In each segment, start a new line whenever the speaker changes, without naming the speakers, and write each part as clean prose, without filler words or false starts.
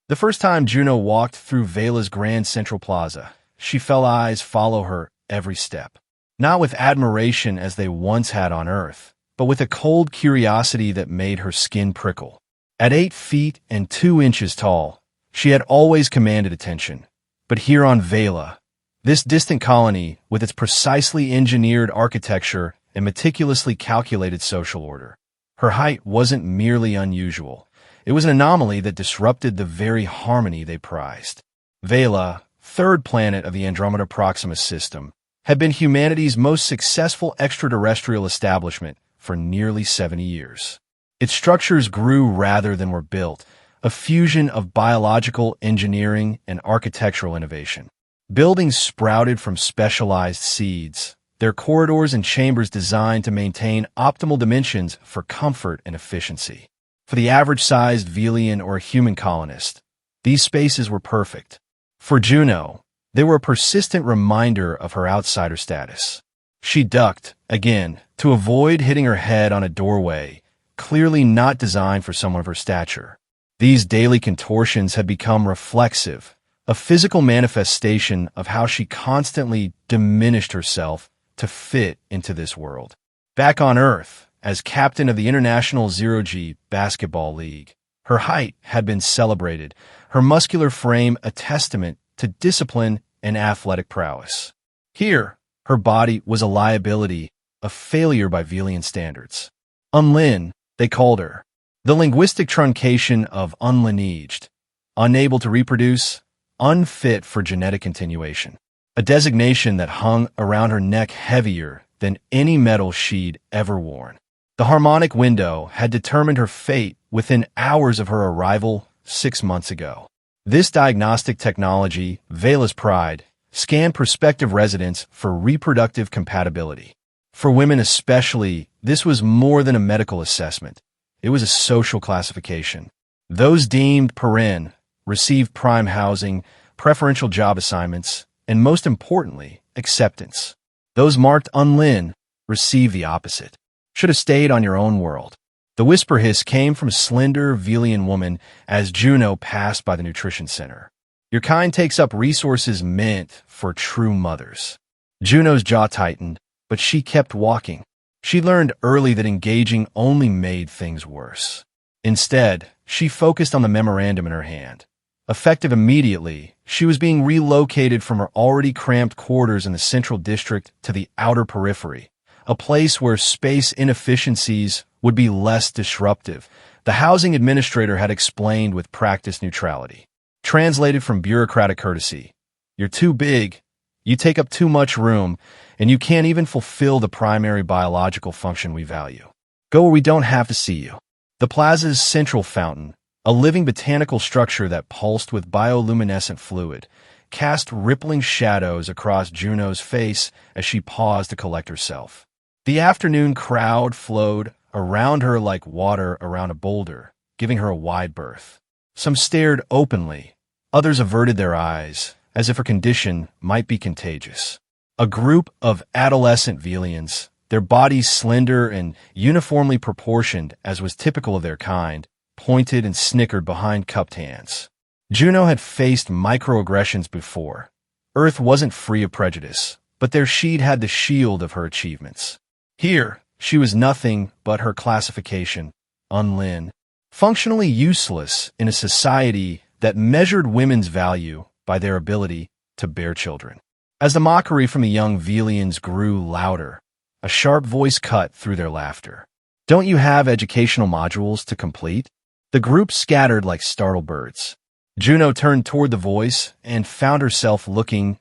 The first time Juno walked through Vela's grand central plaza, she felt eyes follow her every step. Not with admiration as they once had on Earth, but with a cold curiosity that made her skin prickle. At 8 feet and 2 inches tall, she had always commanded attention. But here on Vela, this distant colony with its precisely engineered architecture and meticulously calculated social order, her height wasn't merely unusual. It was an anomaly that disrupted the very harmony they prized. Vela, third planet of the Andromeda Proxima system, had been humanity's most successful extraterrestrial establishment for nearly 70 years. Its structures grew rather than were built, a fusion of biological engineering and architectural innovation. Buildings sprouted from specialized seeds, their corridors and chambers designed to maintain optimal dimensions for comfort and efficiency. For the average-sized Velian or human colonist, these spaces were perfect. For Juno, they were a persistent reminder of her outsider status. She ducked, again, to avoid hitting her head on a doorway, clearly not designed for someone of her stature. These daily contortions had become reflexive, a physical manifestation of how she constantly diminished herself to fit into this world. Back on Earth, as captain of the International Zero-G Basketball League, her height had been celebrated, her muscular frame a testament to discipline and athletic prowess. Here, her body was a liability, a failure by Velian standards. Unlin, they called her, the linguistic truncation of unlineaged, unable to reproduce, unfit for genetic continuation, a designation that hung around her neck heavier than any medal she'd ever worn. The harmonic window had determined her fate within hours of her arrival 6 months ago. This diagnostic technology, Vela's pride, scanned prospective residents for reproductive compatibility. For women especially, this was more than a medical assessment. It was a social classification. Those deemed paren received prime housing, preferential job assignments, and most importantly, acceptance. Those marked unlin received the opposite. Should have stayed on your own world. The whisper hiss came from a slender Velian woman as Juno passed by the nutrition center. Your kind takes up resources meant for true mothers. Juno's jaw tightened, but she kept walking. She learned early that engaging only made things worse. Instead, she focused on the memorandum in her hand. Effective immediately, she was being relocated from her already cramped quarters in the central district to the outer periphery, a place where space inefficiencies would be less disruptive, the housing administrator had explained with practiced neutrality. Translated from bureaucratic courtesy, you're too big, you take up too much room, and you can't even fulfill the primary biological function we value. Go where we don't have to see you. The plaza's central fountain, a living botanical structure that pulsed with bioluminescent fluid, cast rippling shadows across Juno's face as she paused to collect herself. The afternoon crowd flowed around her like water around a boulder, giving her a wide berth. Some stared openly, others averted their eyes, as if her condition might be contagious. A group of adolescent Velians, their bodies slender and uniformly proportioned as was typical of their kind, pointed and snickered behind cupped hands. Juno had faced microaggressions before. Earth wasn't free of prejudice, but there she'd had the shield of her achievements. Here, she was nothing but her classification, unlin, functionally useless in a society that measured women's value by their ability to bear children. As the mockery from the young Velians grew louder, a sharp voice cut through their laughter. Don't you have educational modules to complete? The group scattered like startled birds. Juno turned toward the voice and found herself looking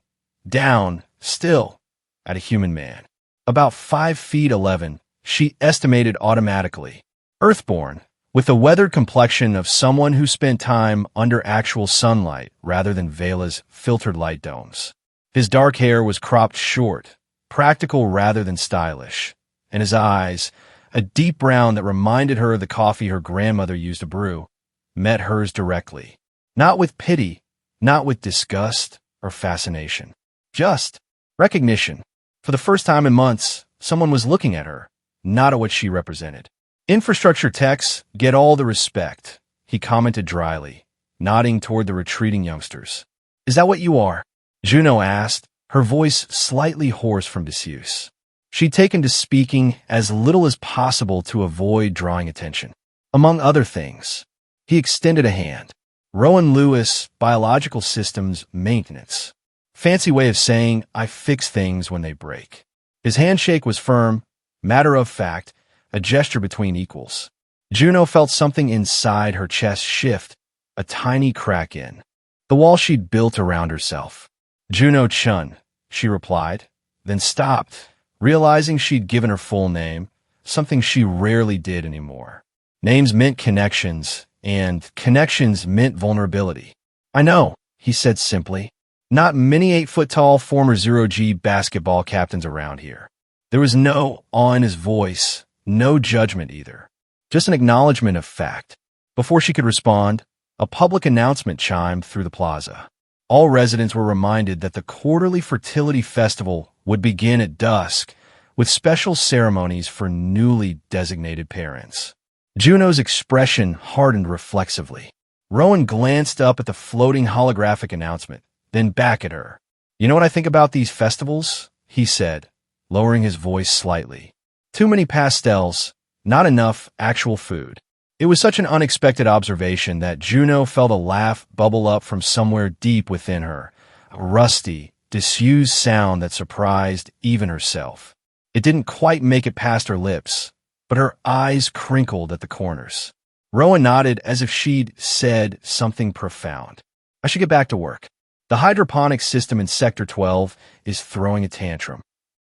down, still, at a human man. About 5 feet 11, she estimated automatically. Earthborn, with the weathered complexion of someone who spent time under actual sunlight rather than Vela's filtered light domes. His dark hair was cropped short, practical rather than stylish, and his eyes, a deep brown that reminded her of the coffee her grandmother used to brew, met hers directly. Not with pity, not with disgust or fascination. Just recognition. For the first time in months, someone was looking at her, not at what she represented. Infrastructure techs get all the respect, he commented dryly. nodding toward the retreating youngsters. "Is that what you are?" Juno asked, her voice slightly hoarse from disuse. She'd taken to speaking as little as possible to avoid drawing attention. Among other things, he extended a hand. "Rowan Lewis, Biological Systems Maintenance." Fancy way of saying, "I fix things when they break." His handshake was firm, matter of fact, a gesture between equals. Juno felt something inside her chest shift, a tiny crack in the wall she'd built around herself. "Juno Chun," she replied, then stopped, realizing she'd given her full name, something she rarely did anymore. Names meant connections, and connections meant vulnerability. "I know," he said simply. "Not many 8-foot-tall former zero-G basketball captains around here." There was no awe in his voice, no judgment either. Just an acknowledgement of fact. Before she could respond, a public announcement chimed through the plaza. All residents were reminded that the quarterly fertility festival would begin at dusk, with special ceremonies for newly designated parents. Juno's expression hardened reflexively. Rowan glanced up at the floating holographic announcement, then back at her. "You know what I think about these festivals?" he said, lowering his voice slightly. "Too many pastels, not enough actual food." It was such an unexpected observation that Juno felt a laugh bubble up from somewhere deep within her, a rusty, disused sound that surprised even herself. It didn't quite make it past her lips, but her eyes crinkled at the corners. Rowan nodded as if she'd said something profound. "I should get back to work. The hydroponics system in Sector 12 is throwing a tantrum."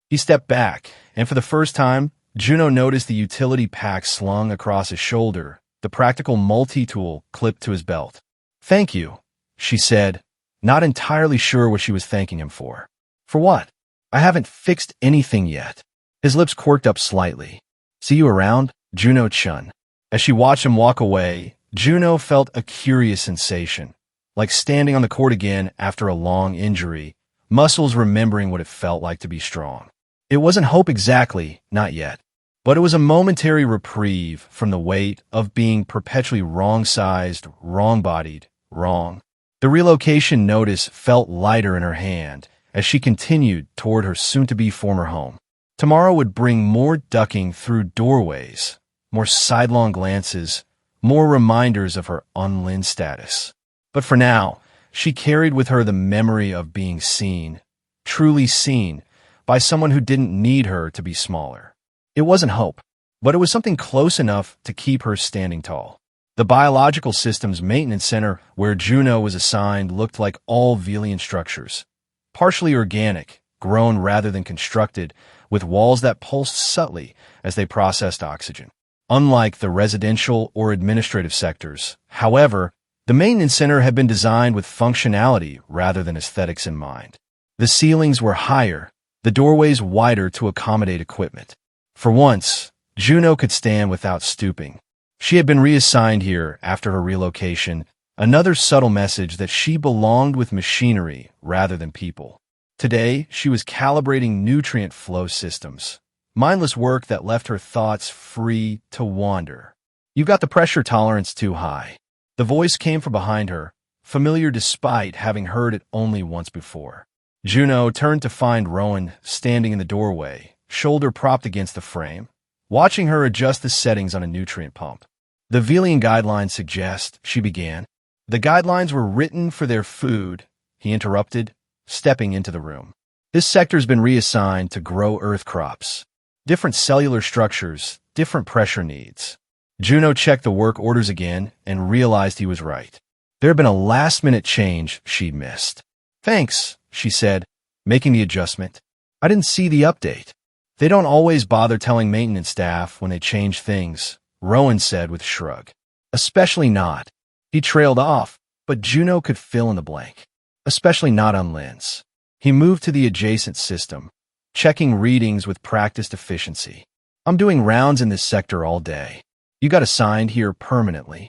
He stepped back, and for the first time, Juno noticed the utility pack slung across his shoulder, the practical multi-tool clipped to his belt. "Thank you," she said, not entirely sure what she was thanking him for. "For what?" "I haven't fixed anything yet." His lips quirked up slightly. "See you around, Juno Chun." As she watched him walk away, Juno felt a curious sensation, like standing on the court again after a long injury, muscles remembering what it felt like to be strong. It wasn't hope exactly, not yet, but it was a momentary reprieve from the weight of being perpetually wrong-sized, wrong-bodied, wrong. The relocation notice felt lighter in her hand as she continued toward her soon-to-be former home. Tomorrow would bring more ducking through doorways, more sidelong glances, more reminders of her unlin status. But for now, she carried with her the memory of being seen, truly seen, by someone who didn't need her to be smaller. It wasn't hope, but it was something close enough to keep her standing tall. The Biological Systems Maintenance Center where Juno was assigned looked like all Velian structures, partially organic, grown rather than constructed, with walls that pulsed subtly as they processed oxygen. Unlike the residential or administrative sectors, however, the maintenance center had been designed with functionality rather than aesthetics in mind. The ceilings were higher, the doorways wider to accommodate equipment. For once, Juno could stand without stooping. She had been reassigned here after her relocation, another subtle message that she belonged with machinery rather than people. Today, she was calibrating nutrient flow systems, mindless work that left her thoughts free to wander. "You've got the pressure tolerance too high." The voice came from behind her, familiar despite having heard it only once before. Juno turned to find Rowan standing in the doorway, shoulder propped against the frame, watching her adjust the settings on a nutrient pump. "The Velian guidelines suggest," she began. "The guidelines were written for their food," he interrupted, stepping into the room. "This sector's been reassigned to grow earth crops. Different cellular structures, different pressure needs." Juno checked the work orders again and realized he was right. There had been a last-minute change she'd missed. "Thanks," she said, making the adjustment. "I didn't see the update." "They don't always bother telling maintenance staff when they change things," Rowan said with a shrug. "Especially not." He trailed off, but Juno could fill in the blank. "Especially not on Linz." He moved to the adjacent system, checking readings with practiced efficiency. "I'm doing rounds in this sector all day. You got assigned here permanently."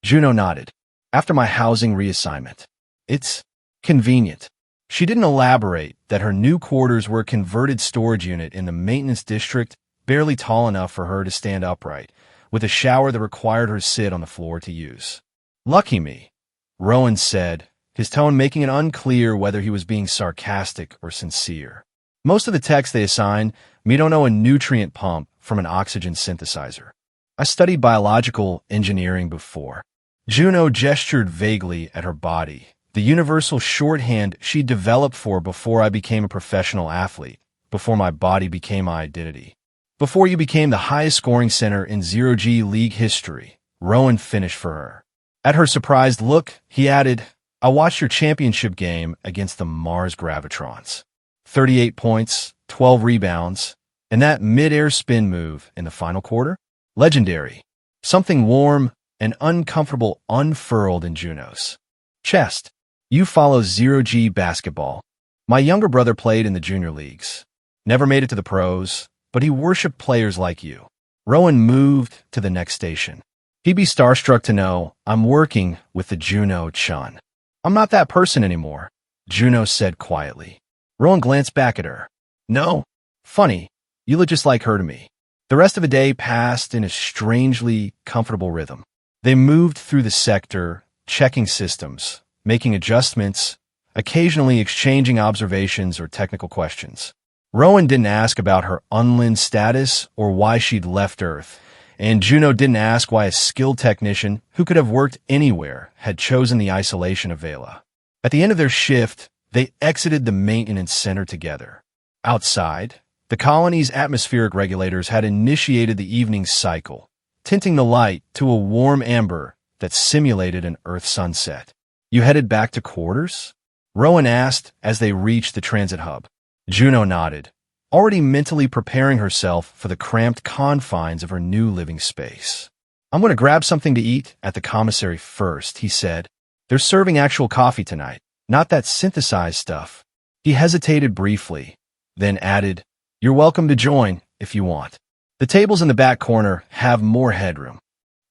Juno nodded. "After my housing reassignment." "It's convenient." She didn't elaborate that her new quarters were a converted storage unit in the maintenance district, barely tall enough for her to stand upright, with a shower that required her sit on the floor to use. "Lucky me," Rowan said, his tone making it unclear whether he was being sarcastic or sincere. Most of the text they assigned me don't know a nutrient pump from an oxygen synthesizer. I studied biological engineering before. Juno gestured vaguely at her body, the universal shorthand she developed for before I became a professional athlete, before my body became my identity. Before you became the highest scoring center in Zero-G League history, Rowan finished for her. At her surprised look, he added, I watched your championship game against the Mars Gravitrons. 38 points, 12 rebounds, and that mid-air spin move in the final quarter? Legendary. Something warm and uncomfortable unfurled in Juno's chest. You follow Zero-G basketball. My younger brother played in the junior leagues. Never made it to the pros, but he worshipped players like you. Rowan moved to the next station. He'd be starstruck to know I'm working with the Juno Chun. I'm not that person anymore, Juno said quietly. Rowan glanced back at her. No? Funny. You look just like her to me. The rest of the day passed in a strangely comfortable rhythm. They moved through the sector, checking systems, making adjustments, occasionally exchanging observations or technical questions. Rowan didn't ask about her unlinked status or why she'd left Earth, and Juno didn't ask why a skilled technician who could have worked anywhere had chosen the isolation of Vela. At the end of their shift, they exited the maintenance center together. Outside, the colony's atmospheric regulators had initiated the evening cycle, tinting the light to a warm amber that simulated an Earth sunset. You headed back to quarters? Rowan asked as they reached the transit hub. Juno nodded, already mentally preparing herself for the cramped confines of her new living space. I'm going to grab something to eat at the commissary first, he said. They're serving actual coffee tonight, not that synthesized stuff. He hesitated briefly, then added, You're welcome to join if you want. The tables in the back corner have more headroom.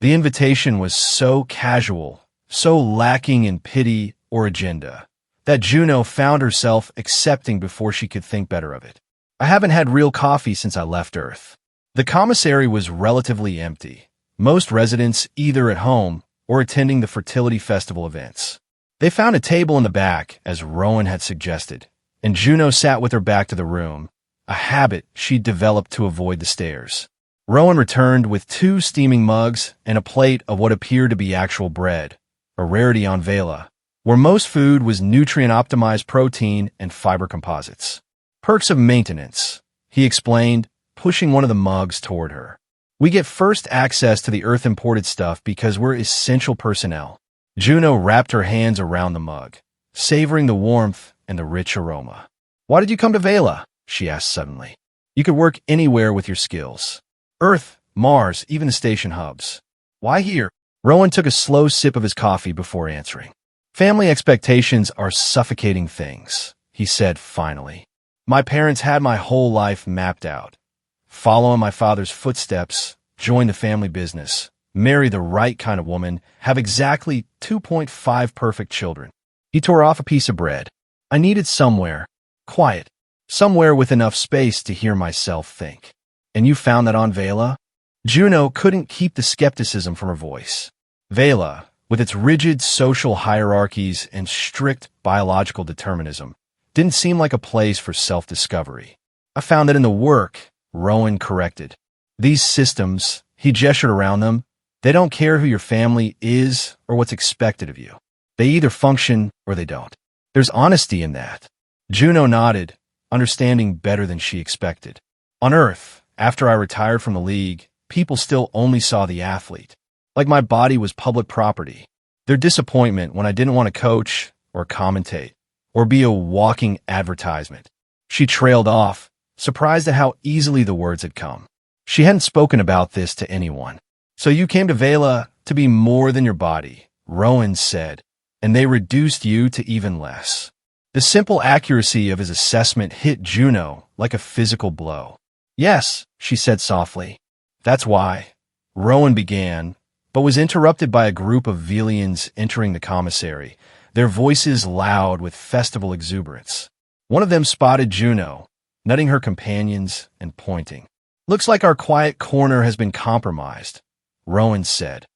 The invitation was so casual, so lacking in pity or agenda, that Juno found herself accepting before she could think better of it. I haven't had real coffee since I left Earth. The commissary was relatively empty, most residents either at home or attending the fertility festival events. They found a table in the back, as Rowan had suggested, and Juno sat with her back to the room, a habit she'd developed to avoid the stairs. Rowan returned with 2 steaming mugs and a plate of what appeared to be actual bread, a rarity on Vela, where most food was nutrient-optimized protein and fiber composites. Perks of maintenance, he explained, pushing one of the mugs toward her. We get first access to the Earth-imported stuff because we're essential personnel. Juno wrapped her hands around the mug, savoring the warmth and the rich aroma. Why did you come to Vela? She asked suddenly. You could work anywhere with your skills. Earth, Mars, even the station hubs. Why here? Rowan took a slow sip of his coffee before answering. Family expectations are suffocating things, he said finally. My parents had my whole life mapped out. Follow in my father's footsteps, join the family business, marry the right kind of woman, have exactly 2.5 perfect children. He tore off a piece of bread. I needed somewhere, quiet, somewhere with enough space to hear myself think. And you found that on Vela? Juno couldn't keep the skepticism from her voice. Vela, with its rigid social hierarchies and strict biological determinism, didn't seem like a place for self-discovery. I found that in the work, Rowan corrected. These systems, he gestured around them, they don't care who your family is or what's expected of you. They either function or they don't. There's honesty in that. Juno nodded, understanding better than she expected. On Earth, after I retired from the league, people still only saw the athlete, like my body was public property. Their disappointment when I didn't want to coach or commentate or be a walking advertisement. She trailed off, surprised at how easily the words had come. She hadn't spoken about this to anyone. So you came to Vela to be more than your body, Rowan said, and they reduced you to even less. The simple accuracy of his assessment hit Juno like a physical blow. Yes, she said softly. That's why. Rowan began, but was interrupted by a group of Velians entering the commissary, their voices loud with festival exuberance. One of them spotted Juno, nudging her companions and pointing. Looks like our quiet corner has been compromised, Rowan said,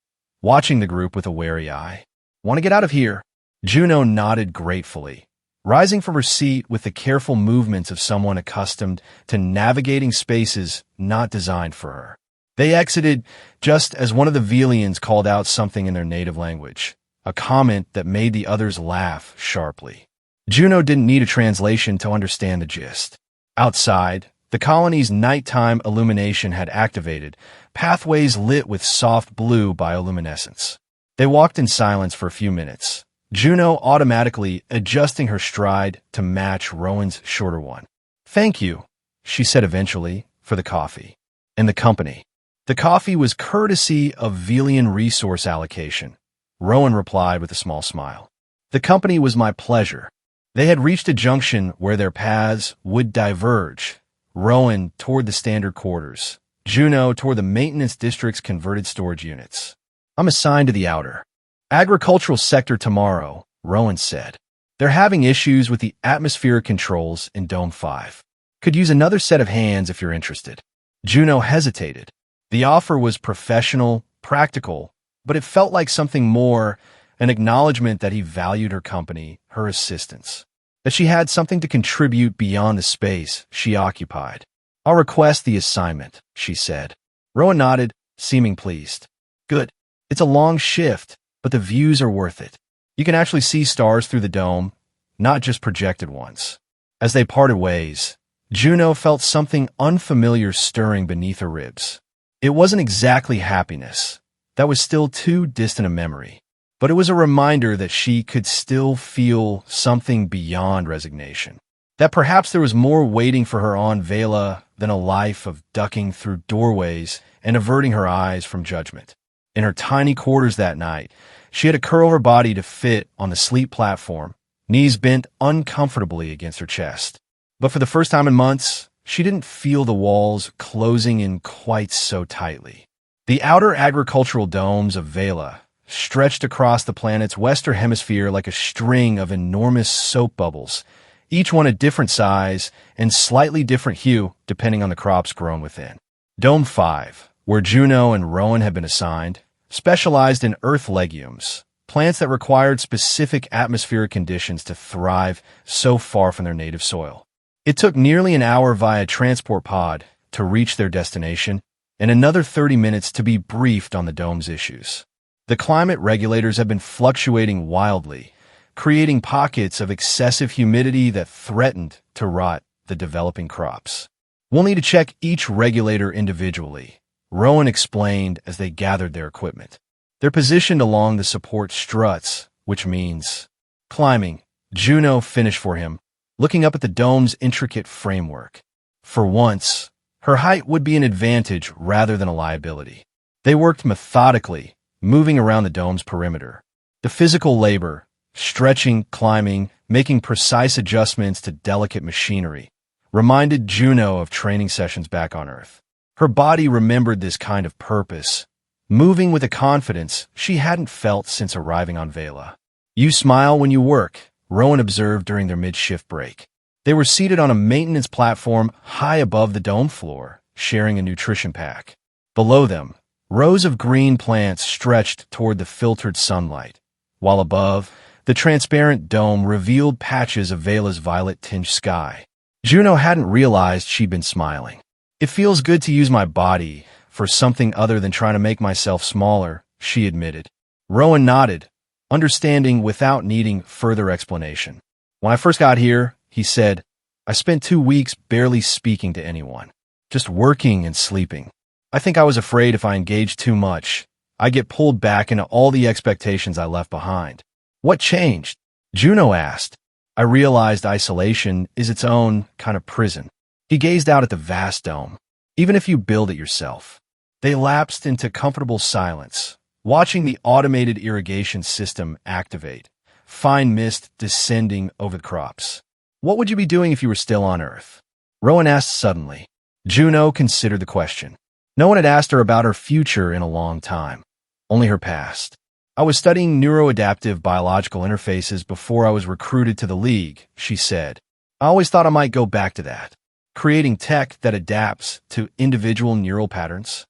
watching the group with a wary eye. Want to get out of here? Juno nodded gratefully, rising from her seat with the careful movements of someone accustomed to navigating spaces not designed for her. They exited just as one of the Velians called out something in their native language, a comment that made the others laugh sharply. Juno didn't need a translation to understand the gist. Outside, the colony's nighttime illumination had activated, pathways lit with soft blue bioluminescence. They walked in silence for a few minutes, Juno automatically adjusting her stride to match Rowan's shorter one. "Thank you," she said eventually, "for the coffee. And the company." The coffee was courtesy of Velian resource allocation, Rowan replied with a small smile. "The company was my pleasure." They had reached a junction where their paths would diverge, Rowan toward the standard quarters, Juno toward the maintenance district's converted storage units. "I'm assigned to the outer agricultural sector tomorrow," Rowan said. "They're having issues with the atmospheric controls in Dome 5. Could use another set of hands if you're interested." Juno hesitated. The offer was professional, practical, but it felt like something more, an acknowledgement that he valued her company, her assistance, that she had something to contribute beyond the space she occupied. "I'll request the assignment," she said. Rowan nodded, seeming pleased. "Good. It's a long shift, but the views are worth it. You can actually see stars through the dome, not just projected ones." As they parted ways, Juno felt something unfamiliar stirring beneath her ribs. It wasn't exactly happiness. That was still too distant a memory. But it was a reminder that she could still feel something beyond resignation. That perhaps there was more waiting for her on Vela than a life of ducking through doorways and averting her eyes from judgment. In her tiny quarters that night, she had to curl her body to fit on the sleep platform, knees bent uncomfortably against her chest. But for the first time in months, she didn't feel the walls closing in quite so tightly. The outer agricultural domes of Vela stretched across the planet's western hemisphere like a string of enormous soap bubbles, each one a different size and slightly different hue depending on the crops grown within. Dome 5, where Juno and Rowan had been assigned, specialized in earth legumes, plants that required specific atmospheric conditions to thrive so far from their native soil. It took nearly an hour via transport pod to reach their destination, and another 30 minutes to be briefed on the dome's issues. The climate regulators have been fluctuating wildly, creating pockets of excessive humidity that threatened to rot the developing crops. "We'll need to check each regulator individually," Rowan explained as they gathered their equipment. "They're positioned along the support struts, which means climbing." Juno finished for him, looking up at the dome's intricate framework. For once, her height would be an advantage rather than a liability. They worked methodically, moving around the dome's perimeter. The physical labor, stretching, climbing, making precise adjustments to delicate machinery, reminded Juno of training sessions back on Earth. Her body remembered this kind of purpose, moving with a confidence she hadn't felt since arriving on Vela. "You smile when you work," Rowan observed during their mid-shift break. They were seated on a maintenance platform high above the dome floor, sharing a nutrition pack. Below them, rows of green plants stretched toward the filtered sunlight, while above, the transparent dome revealed patches of Vela's violet-tinged sky. Juno hadn't realized she'd been smiling. "It feels good to use my body for something other than trying to make myself smaller," she admitted. Rowan nodded, understanding without needing further explanation. "When I first got here," he said, "I spent 2 weeks barely speaking to anyone, just working and sleeping. I think I was afraid if I engaged too much, I'd get pulled back into all the expectations I left behind." "What changed?" Juno asked. "I realized isolation is its own kind of prison." He gazed out at the vast dome. "Even if you build it yourself." They lapsed into comfortable silence, watching the automated irrigation system activate, fine mist descending over the crops. "What would you be doing if you were still on Earth?" Rowan asked suddenly. Juno considered the question. No one had asked her about her future in a long time, only her past. "I was studying neuroadaptive biological interfaces before I was recruited to the League," she said. "I always thought I might go back to that, creating tech that adapts to individual neural patterns."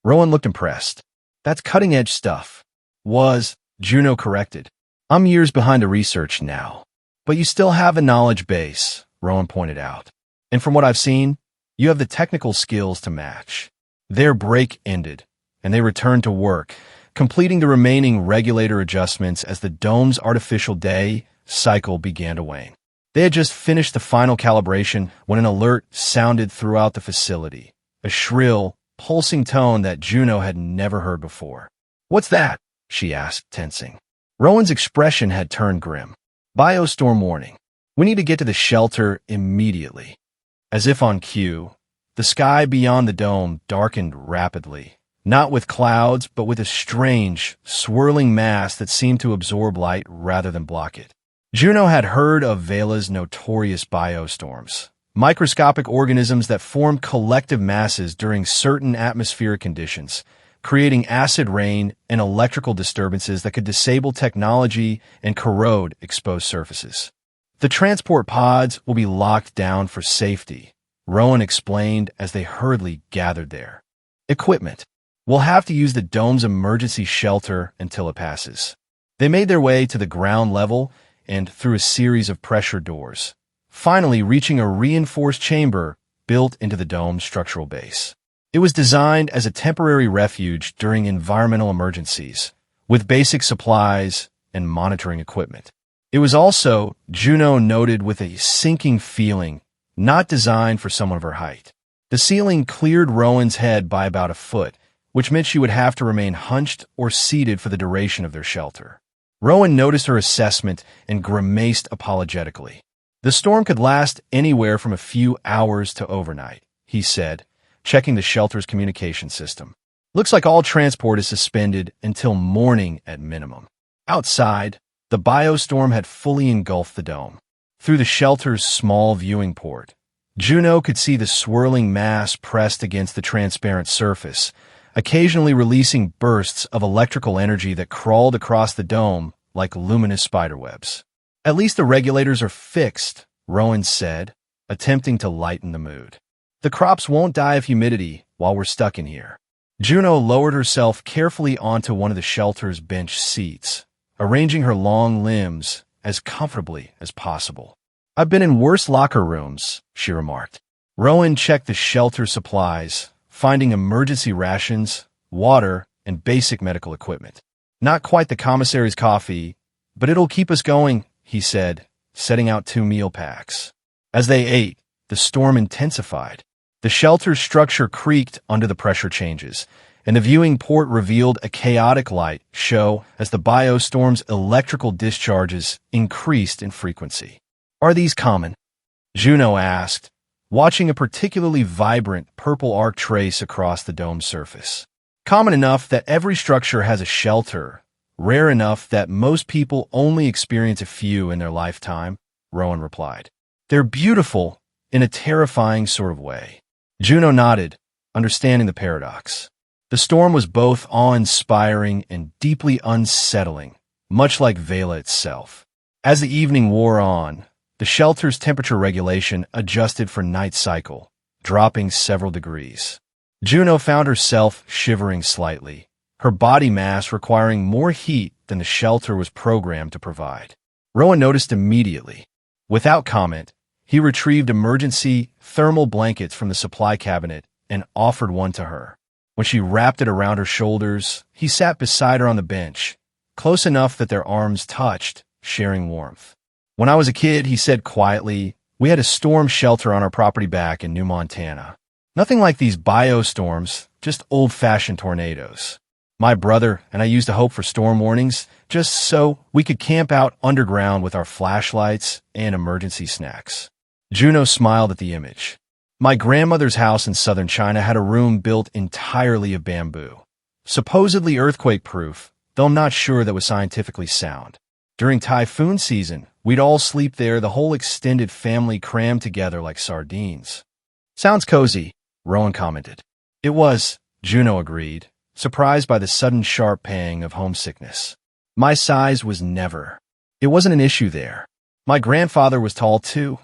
Rowan looked impressed. "That's cutting-edge stuff." "Was," Juno corrected. I'm years behind the research now. But you still have a knowledge base, Rowan pointed out. And from what I've seen, you have the technical skills to match. Their break ended, and they returned to work, completing the remaining regulator adjustments as the dome's artificial day cycle began to wane. They had just finished the final calibration when an alert sounded throughout the facility, a shrill, pulsing tone that Juno had never heard before. "What's that?" she asked, tensing. Rowan's expression had turned grim. "Biostorm warning. We need to get to the shelter immediately." As if on cue, the sky beyond the dome darkened rapidly, not with clouds, but with a strange, swirling mass that seemed to absorb light rather than block it. Juno had heard of Vela's notorious biostorms, microscopic organisms that form collective masses during certain atmospheric conditions, creating acid rain and electrical disturbances that could disable technology and corrode exposed surfaces. "The transport pods will be locked down for safety," Rowan explained as they hurriedly gathered there. "Equipment. We'll have to use the dome's emergency shelter until it passes." They made their way to the ground level and through a series of pressure doors, finally reaching a reinforced chamber built into the dome's structural base. It was designed as a temporary refuge during environmental emergencies, with basic supplies and monitoring equipment. It was also, Juno noted with a sinking feeling, not designed for someone of her height. The ceiling cleared Rowan's head by about a foot, which meant she would have to remain hunched or seated for the duration of their shelter. Rowan noticed her assessment and grimaced apologetically. "The storm could last anywhere from a few hours to overnight," he said, checking the shelter's communication system. "Looks like all transport is suspended until morning at minimum." Outside, the biostorm had fully engulfed the dome. Through the shelter's small viewing port, Juno could see the swirling mass pressed against the transparent surface, occasionally releasing bursts of electrical energy that crawled across the dome like luminous spiderwebs. "At least the regulators are fixed," Rowan said, attempting to lighten the mood. "The crops won't die of humidity while we're stuck in here." Juno lowered herself carefully onto one of the shelter's bench seats, arranging her long limbs as comfortably as possible. "I've been in worse locker rooms," she remarked. Rowan checked the shelter supplies, finding emergency rations, water, and basic medical equipment. "Not quite the commissary's coffee, but it'll keep us going," he said, setting out 2 meal packs. As they ate, the storm intensified. The shelter's structure creaked under the pressure changes, and the viewing port revealed a chaotic light show as the biostorm's electrical discharges increased in frequency. "Are these common?" Juno asked, watching a particularly vibrant purple arc trace across the dome's surface. "Common enough that every structure has a shelter, rare enough that most people only experience a few in their lifetime," Rowan replied. "They're beautiful in a terrifying sort of way." Juno nodded, understanding the paradox. The storm was both awe-inspiring and deeply unsettling, much like Vela itself. As the evening wore on, the shelter's temperature regulation adjusted for night cycle, dropping several degrees. Juno found herself shivering slightly, her body mass requiring more heat than the shelter was programmed to provide. Rowan noticed immediately. Without comment, he retrieved emergency thermal blankets from the supply cabinet and offered one to her. When she wrapped it around her shoulders, he sat beside her on the bench, close enough that their arms touched, sharing warmth. "When I was a kid," he said quietly, "we had a storm shelter on our property back in New Montana. Nothing like these biostorms, just old-fashioned tornadoes. My brother and I used to hope for storm warnings, just so we could camp out underground with our flashlights and emergency snacks." Juno smiled at the image. "My grandmother's house in southern China had a room built entirely of bamboo. Supposedly earthquake-proof, though I'm not sure that was scientifically sound. During typhoon season, we'd all sleep there, the whole extended family crammed together like sardines." "Sounds cozy," Rowan commented. "It was," Juno agreed, surprised by the sudden sharp pang of homesickness. "My size was never. It wasn't an issue there. My grandfather was tall too.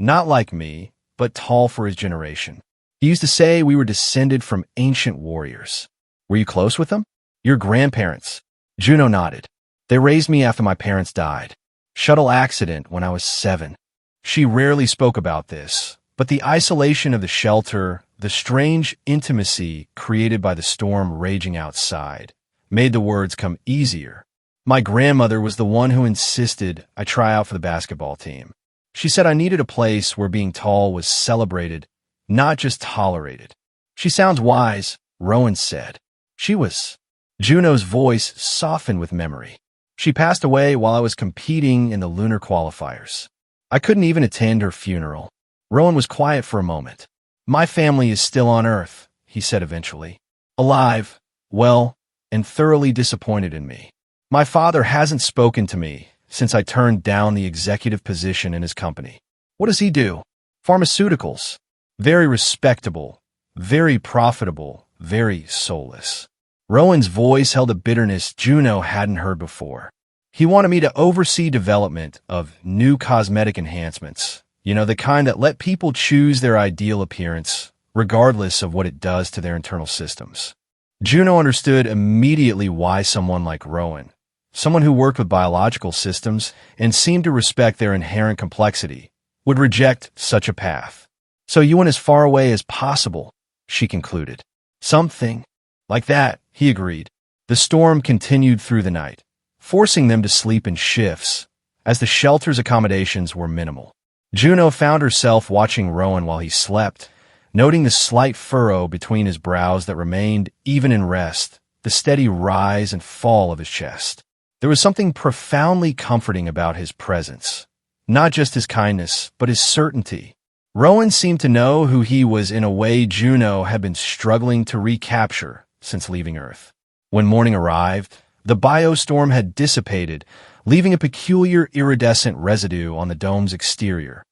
Not like me, but tall for his generation. He used to say we were descended from ancient warriors." "Were you close with them?" "Your grandparents." Juno nodded. They raised me after my parents died. Shuttle accident when I was 7. She rarely spoke about this, but the isolation of the shelter, the strange intimacy created by the storm raging outside, made the words come easier. My grandmother was the one who insisted I try out for the basketball team. She said I needed a place where being tall was celebrated, not just tolerated. She sounds wise, Rowan said. She was. Juno's voice softened with memory. She passed away while I was competing in the lunar qualifiers. I couldn't even attend her funeral. Rowan was quiet for a moment. My family is still on Earth, he said eventually. Alive, well, and thoroughly disappointed in me. My father hasn't spoken to me since I turned down the executive position in his company. What does he do? Pharmaceuticals. Very respectable, very profitable, very soulless. Rowan's voice held a bitterness Juno hadn't heard before. He wanted me to oversee development of new cosmetic enhancements, the kind that let people choose their ideal appearance, regardless of what it does to their internal systems. Juno understood immediately why someone like Rowan, someone who worked with biological systems and seemed to respect their inherent complexity, would reject such a path. So you went as far away as possible, she concluded. Something like that, he agreed. The storm continued through the night, forcing them to sleep in shifts, as the shelter's accommodations were minimal. Juno found herself watching Rowan while he slept, noting the slight furrow between his brows that remained even in rest, the steady rise and fall of his chest. There was something profoundly comforting about his presence, not just his kindness, but his certainty. Rowan seemed to know who he was in a way Juno had been struggling to recapture since leaving Earth. When morning arrived, the biostorm had dissipated, leaving a peculiar iridescent residue on the dome's exterior.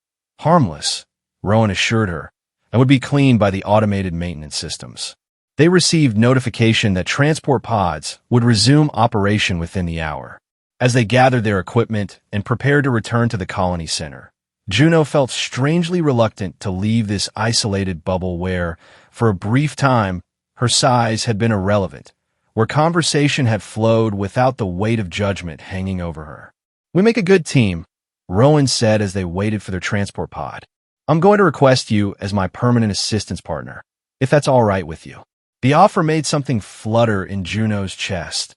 Harmless, Rowan assured her, and would be cleaned by the automated maintenance systems. They received notification that transport pods would resume operation within the hour. As they gathered their equipment and prepared to return to the colony center, Juno felt strangely reluctant to leave this isolated bubble where, for a brief time, her size had been irrelevant, where conversation had flowed without the weight of judgment hanging over her. "We make a good team," Rowan said as they waited for their transport pod. "I'm going to request you as my permanent assistance partner, if that's all right with you." The offer made something flutter in Juno's chest.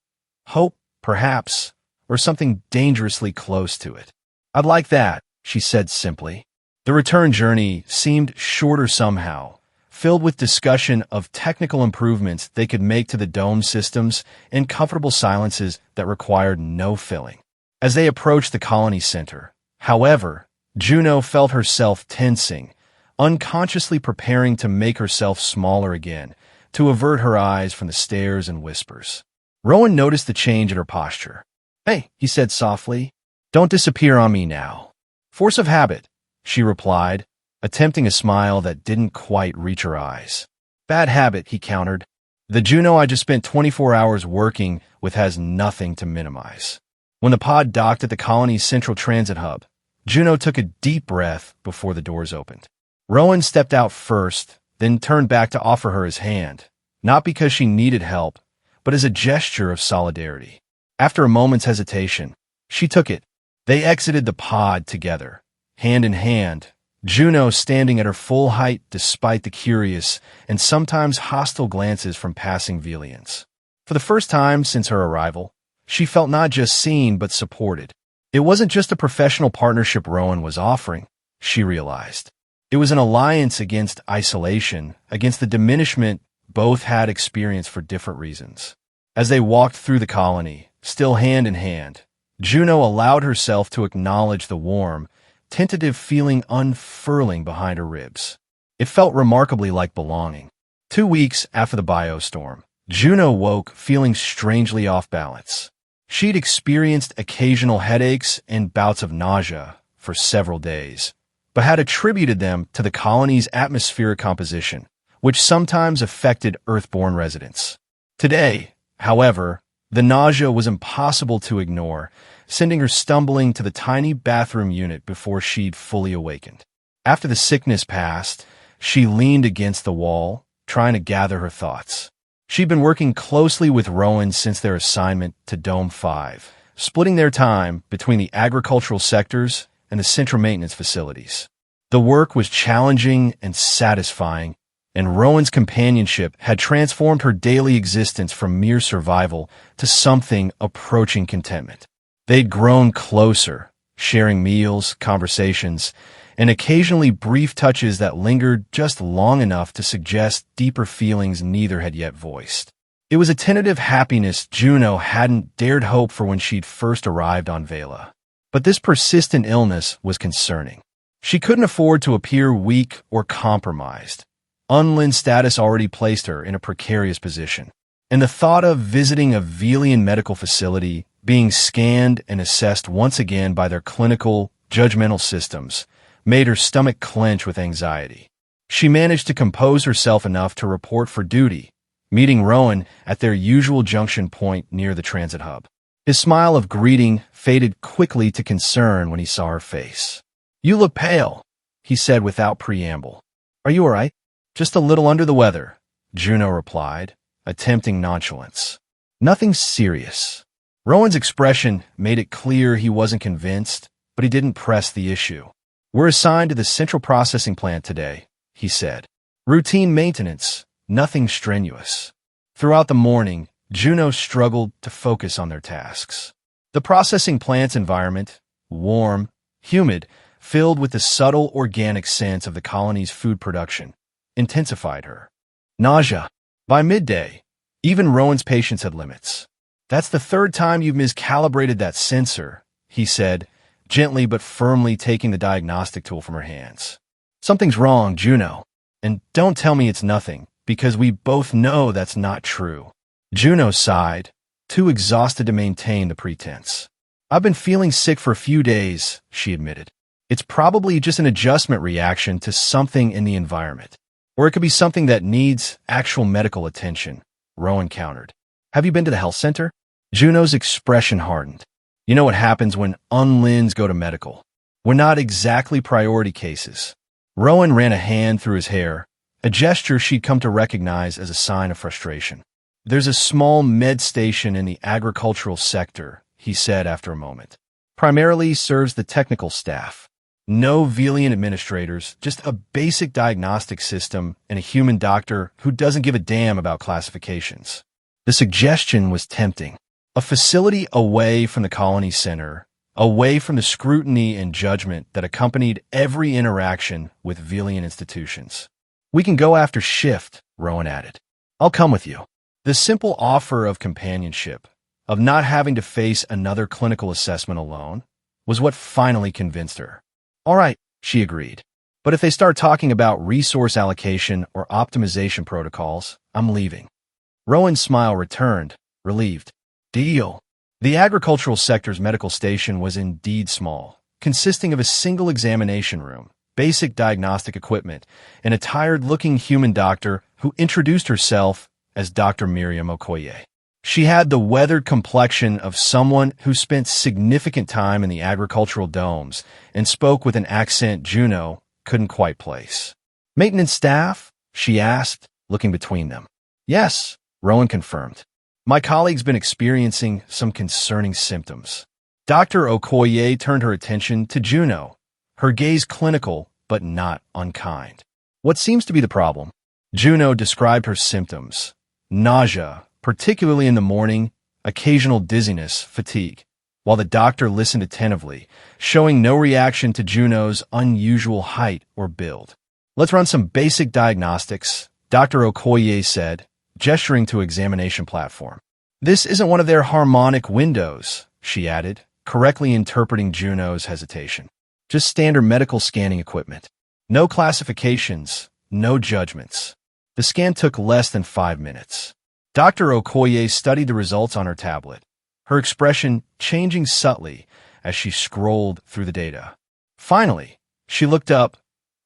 Hope, perhaps, or something dangerously close to it. "I'd like that," she said simply. The return journey seemed shorter somehow, filled with discussion of technical improvements they could make to the dome systems and comfortable silences that required no filling. As they approached the colony center, however, Juno felt herself tensing, unconsciously preparing to make herself smaller again, to avert her eyes from the stares and whispers. Rowan noticed the change in her posture. "Hey," he said softly, "don't disappear on me now." "Force of habit," she replied, attempting a smile that didn't quite reach her eyes. "Bad habit," he countered. "The Juno I just spent 24 hours working with has nothing to minimize." When the pod docked at the colony's central transit hub, Juno took a deep breath before the doors opened. Rowan stepped out first, then turned back to offer her his hand, not because she needed help, but as a gesture of solidarity. After a moment's hesitation, she took it. They exited the pod together, hand in hand, Juno standing at her full height despite the curious and sometimes hostile glances from passing Velians. For the first time since her arrival, she felt not just seen but supported. It wasn't just a professional partnership Rowan was offering, she realized. It was an alliance against isolation, against the diminishment both had experienced for different reasons. As they walked through the colony, still hand in hand, Juno allowed herself to acknowledge the warm, tentative feeling unfurling behind her ribs. It felt remarkably like belonging. 2 weeks after the biostorm, Juno woke feeling strangely off balance. She'd experienced occasional headaches and bouts of nausea for several days, but had attributed them to the colony's atmospheric composition, which sometimes affected Earthborn residents. Today, however, the nausea was impossible to ignore, sending her stumbling to the tiny bathroom unit before she'd fully awakened. After the sickness passed, she leaned against the wall, trying to gather her thoughts. She'd been working closely with Rowan since their assignment to Dome 5, splitting their time between the agricultural sectors and the central maintenance facilities. The work was challenging and satisfying, and Rowan's companionship had transformed her daily existence from mere survival to something approaching contentment. They'd grown closer, sharing meals, conversations, and occasionally brief touches that lingered just long enough to suggest deeper feelings neither had yet voiced. It was a tentative happiness Juno hadn't dared hope for when she'd first arrived on Vela. But this persistent illness was concerning. She couldn't afford to appear weak or compromised. Unlin's status already placed her in a precarious position, and the thought of visiting a Velian medical facility, being scanned and assessed once again by their clinical, judgmental systems, made her stomach clench with anxiety. She managed to compose herself enough to report for duty, meeting Rowan at their usual junction point near the transit hub. His smile of greeting faded quickly to concern when he saw her face. "You look pale," he said without preamble. "Are you all right?" "Just a little under the weather," Juno replied, attempting nonchalance. "Nothing serious." Rowan's expression made it clear he wasn't convinced, but he didn't press the issue. "We're assigned to the central processing plant today," he said. "Routine maintenance, nothing strenuous." Throughout the morning, Juno struggled to focus on their tasks. The processing plant's environment, warm, humid, filled with the subtle organic scents of the colony's food production, intensified her nausea. By midday, even Rowan's patience had limits. "That's the third time you've miscalibrated that sensor," he said, gently but firmly taking the diagnostic tool from her hands. "Something's wrong, Juno. And don't tell me it's nothing, because we both know that's not true." Juno sighed, too exhausted to maintain the pretense. "I've been feeling sick for a few days," she admitted. "It's probably just an adjustment reaction to something in the environment. Or it could be something that needs actual medical attention," Rowan countered. "Have you been to the health center?" Juno's expression hardened. "You know what happens when unlins go to medical. We're not exactly priority cases." Rowan ran a hand through his hair, a gesture she'd come to recognize as a sign of frustration. "There's a small med station in the agricultural sector," he said after a moment. "Primarily serves the technical staff. No Velian administrators, just a basic diagnostic system and a human doctor who doesn't give a damn about classifications." The suggestion was tempting. A facility away from the colony center, away from the scrutiny and judgment that accompanied every interaction with Velian institutions. "We can go after shift," Rowan added. "I'll come with you." The simple offer of companionship, of not having to face another clinical assessment alone, was what finally convinced her. "All right," she agreed. "But if they start talking about resource allocation or optimization protocols, I'm leaving." Rowan's smile returned, relieved. "Deal." The agricultural sector's medical station was indeed small, consisting of a single examination room, basic diagnostic equipment, and a tired-looking human doctor who introduced herself as Dr. Miriam Okoye. She had the weathered complexion of someone who spent significant time in the agricultural domes and spoke with an accent Juno couldn't quite place. "Maintenance staff?" she asked, looking between them. "Yes," Rowan confirmed. "My colleague's been experiencing some concerning symptoms." Dr. Okoye turned her attention to Juno, her gaze clinical but not unkind. "What seems to be the problem?" Juno described her symptoms: nausea, particularly in the morning, occasional dizziness, fatigue, while the doctor listened attentively, showing no reaction to Juno's unusual height or build. "Let's run some basic diagnostics," Dr. Okoye said, gesturing to examination platform. "This isn't one of their harmonic windows," she added, correctly interpreting Juno's hesitation. "Just standard medical scanning equipment. No classifications, no judgments." The scan took less than 5 minutes. Dr. Okoye studied the results on her tablet, her expression changing subtly as she scrolled through the data. Finally, she looked up,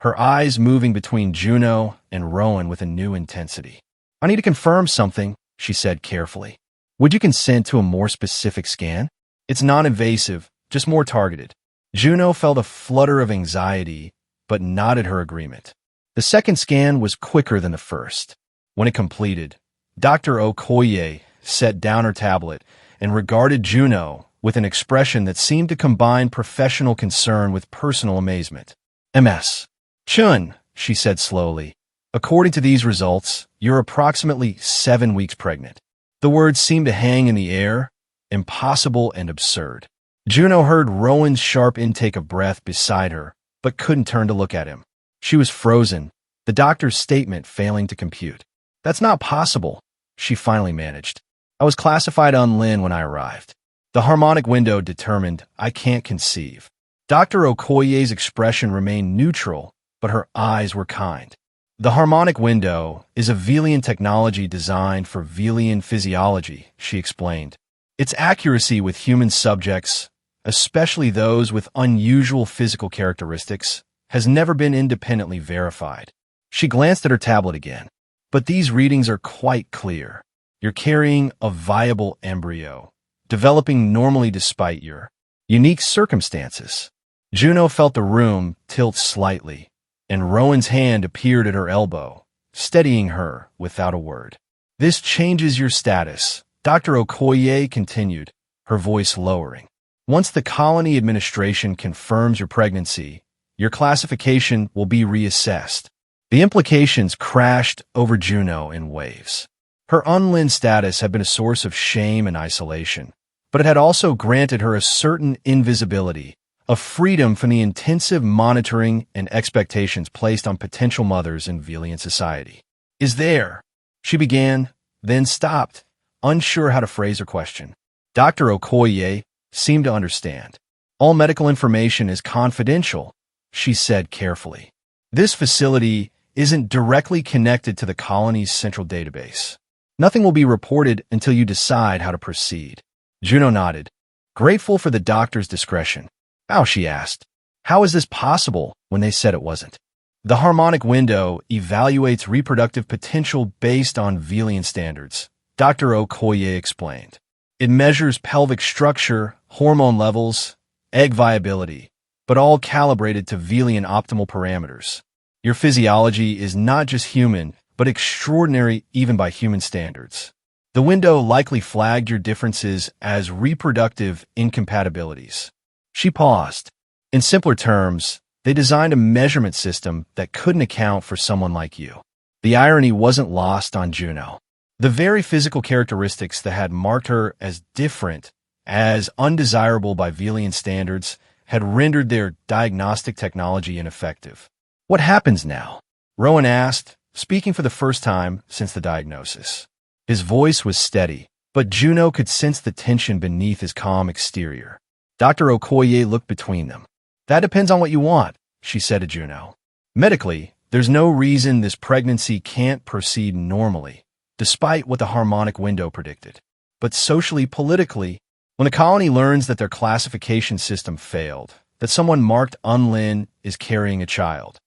her eyes moving between Juno and Rowan with a new intensity. "I need to confirm something," she said carefully. "Would you consent to a more specific scan? It's non-invasive, just more targeted." Juno felt a flutter of anxiety, but nodded her agreement. The second scan was quicker than the first. When it completed, Dr. Okoye set down her tablet and regarded Juno with an expression that seemed to combine professional concern with personal amazement. MS. Chun, she said slowly. According to these results, you're approximately 7 weeks pregnant. The words seemed to hang in the air, impossible and absurd. Juno heard Rowan's sharp intake of breath beside her, but couldn't turn to look at him. She was frozen, the doctor's statement failing to compute. That's not possible, she finally managed. I was classified unlin when I arrived. The harmonic window determined I can't conceive. Dr. Okoye's expression remained neutral, but her eyes were kind. The harmonic window is a Velian technology designed for Velian physiology, she explained. Its accuracy with human subjects, especially those with unusual physical characteristics, has never been independently verified. She glanced at her tablet again. But these readings are quite clear. You're carrying a viable embryo, developing normally despite your unique circumstances. Juno felt the room tilt slightly, and Rowan's hand appeared at her elbow, steadying her without a word. This changes your status, Dr. Okoye continued, her voice lowering. Once the colony administration confirms your pregnancy, your classification will be reassessed. The implications crashed over Juno in waves. Her unlin status had been a source of shame and isolation, but it had also granted her a certain invisibility, a freedom from the intensive monitoring and expectations placed on potential mothers in Velian society. Is there? She began, then stopped, unsure how to phrase her question. Dr. Okoye seemed to understand. All medical information is confidential, she said carefully. This facility isn't directly connected to the colony's central database. Nothing will be reported until you decide how to proceed. Juno nodded, grateful for the doctor's discretion. How, she asked. How is this possible when they said it wasn't? The harmonic window evaluates reproductive potential based on Velian standards, Dr. Okoye explained. It measures pelvic structure, hormone levels, egg viability, but all calibrated to Velian optimal parameters. Your physiology is not just human, but extraordinary even by human standards. The window likely flagged your differences as reproductive incompatibilities. She paused. In simpler terms, they designed a measurement system that couldn't account for someone like you. The irony wasn't lost on Juno. The very physical characteristics that had marked her as different, as undesirable by Velian standards, had rendered their diagnostic technology ineffective. What happens now? Rowan asked, speaking for the first time since the diagnosis. His voice was steady, but Juno could sense the tension beneath his calm exterior. Dr. Okoye looked between them. That depends on what you want, she said to Juno. Medically, there's no reason this pregnancy can't proceed normally, despite what the harmonic window predicted. But socially, politically, when the colony learns that their classification system failed, that someone marked unlin is carrying a child.